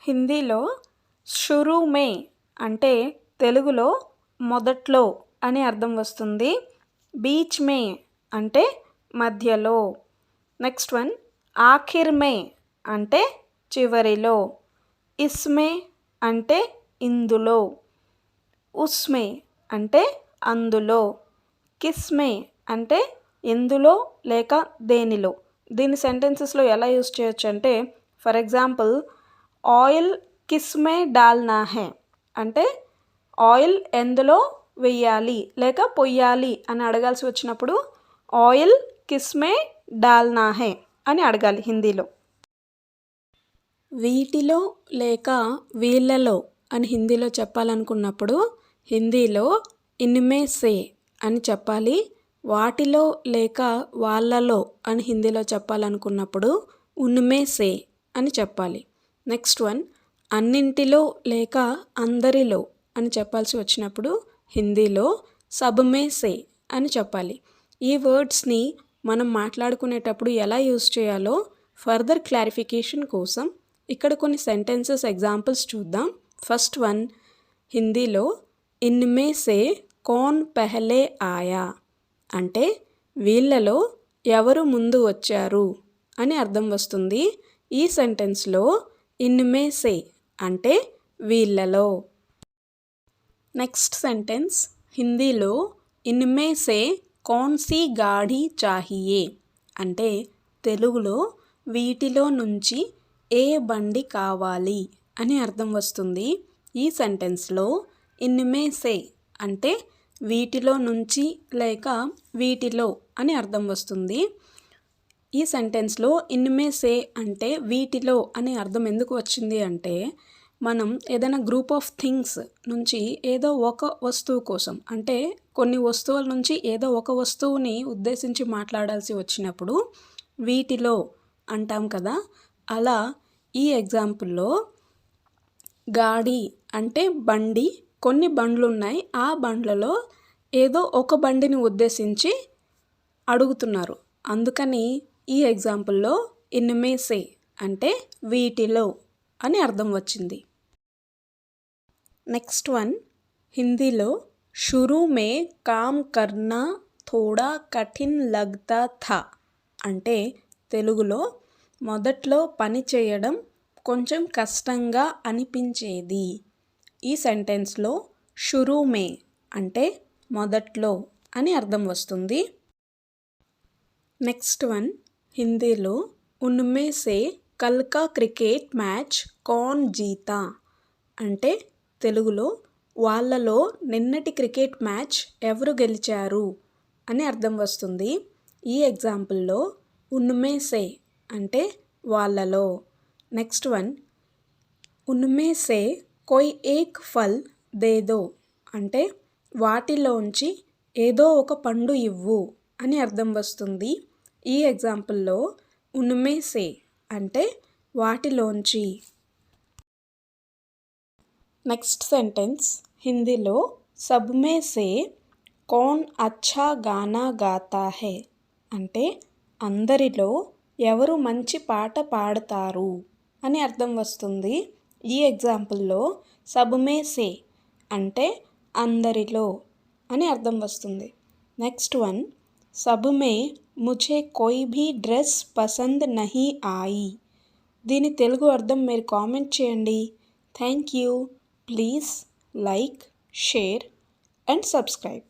హిందీలో షురూ మే అంటే తెలుగులో మొదట్లో అని అర్థం వస్తుంది. బీచ్ మే అంటే మధ్యలో. నెక్స్ట్ వన్ ఆఖిర్ మే అంటే చివరిలో. ఇస్మే అంటే ఇందులో. ఉస్మే అంటే అందులో. కిస్మే అంటే ఎందులో లేక దేనిలో. దీని సెంటెన్సెస్లో ఎలా యూస్ చేయొచ్చు అంటే, ఫర్ ఎగ్జాంపుల్ ఆయిల్ కిస్మే డాల్నా హే అంటే ఆయిల్ ఎందులో వెయ్యాలి లేక పొయ్యాలి అని అడగాల్సి వచ్చినప్పుడు ఆయిల్ కిస్మే డాల్నా హే అని అడగాలి హిందీలో. వీటిలో లేక వీళ్ళలో అని హిందీలో చెప్పాలనుకున్నప్పుడు హిందీలో ఇన్మే సే అని చెప్పాలి. వాటిలో లేక వాళ్ళలో అని హిందీలో చెప్పాలనుకున్నప్పుడు ఉన్మే సే అని చెప్పాలి. నెక్స్ట్ వన్ అన్నింటిలో లేక అందరిలో అని చెప్పాల్సి వచ్చినప్పుడు హిందీలో సబ్మే సే అని చెప్పాలి. ఈ వర్డ్స్ని మనం మాట్లాడుకునేటప్పుడు ఎలా యూస్ చేయాలో ఫర్దర్ క్లారిఫికేషన్ కోసం ఇక్కడ కొన్ని సెంటెన్సెస్ ఎగ్జాంపుల్స్ చూద్దాం. ఫస్ట్ వన్ హిందీలో ఇన్మే సే కౌన్ పెహలే ఆయా అంటే వీళ్ళలో ఎవరు ముందు వచ్చారు అని అర్థం వస్తుంది. ఈ సెంటెన్స్లో ఇన్మే సే అంటే వీళ్ళలో. నెక్స్ట్ సెంటెన్స్ హిందీలో ఇన్మే సే కౌన్ సీ గాడి చాహియే అంటే తెలుగులో వీటిలో నుంచి ఏ బండి కావాలి అని అర్థం వస్తుంది. ఈ సెంటెన్స్లో ఇన్మే సే అంటే వీటిలో నుంచి లేక వీటిలో అని అర్థం వస్తుంది. ఈ సెంటెన్స్లో ఇన్మే సే అంటే వీటిలో అనే అర్థం ఎందుకు వచ్చింది అంటే, మనం ఏదైనా గ్రూప్ ఆఫ్ థింగ్స్ నుంచి ఏదో ఒక వస్తువు కోసం అంటే కొన్ని వస్తువుల నుంచి ఏదో ఒక వస్తువుని ఉద్దేశించి మాట్లాడాల్సి వచ్చినప్పుడు వీటిలో అంటాం కదా. అలా ఈ ఎగ్జాంపుల్లో గాడి అంటే బండి, కొన్ని బండ్లు ఉన్నాయి, ఆ బండ్లలో ఏదో ఒక బండిని ఉద్దేశించి అడుగుతున్నారు. అందుకని ఈ ఎగ్జాంపుల్లో ఇన్మే సే అంటే వీటిలో అని అర్థం వచ్చింది. నెక్స్ట్ వన్ హిందీలో షురూ మే కామ్ కర్నా థోడా కఠిన్ లగ్తా థా అంటే తెలుగులో మొదట్లో పని చేయడం కొంచెం కష్టంగా అనిపించేది. ఈ సెంటెన్స్లో షురూ మే అంటే మొదట్లో అని అర్థం వస్తుంది. నెక్స్ట్ వన్ హిందీలో ఉన్మే సే కల్ కా క్రికెట్ మ్యాచ్ కౌన్ జీతా అంటే తెలుగులో వాళ్ళలో నిన్నటి క్రికెట్ మ్యాచ్ ఎవరు గెలిచారు అని అర్థం వస్తుంది. ఈ ఎగ్జాంపుల్లో ఉన్మే సే అంటే వాళ్ళలో. నెక్స్ట్ వన్ ఉన్మే సే కోయ్ ఏక్ ఫల్ దే దో అంటే వాటిలోంచి ఏదో ఒక పండు ఇవ్వు అని అర్థం వస్తుంది. ఈ ఎగ్జాంపుల్లో ఉన్మే సే అంటే వాటిలోంచి. నెక్స్ట్ సెంటెన్స్ హిందీలో సబ్మే సే కౌన్ అచ్చా గానా గాతా హే అంటే అందరిలో ఎవరు మంచి పాట పాడతారు అని అర్థం వస్తుంది. ఈ ఎగ్జాంపుల్లో సబ్మే సే అంటే అందరిలో అని అర్థం వస్తుంది. నెక్స్ట్ వన్ సబ్మే ముఝే కోయి భీ డ్రెస్ పసంద్ నహీ ఆయి. దీని తెలుగు అర్థం మీరు కామెంట్ చేయండి. Thank you. Please like, share and subscribe.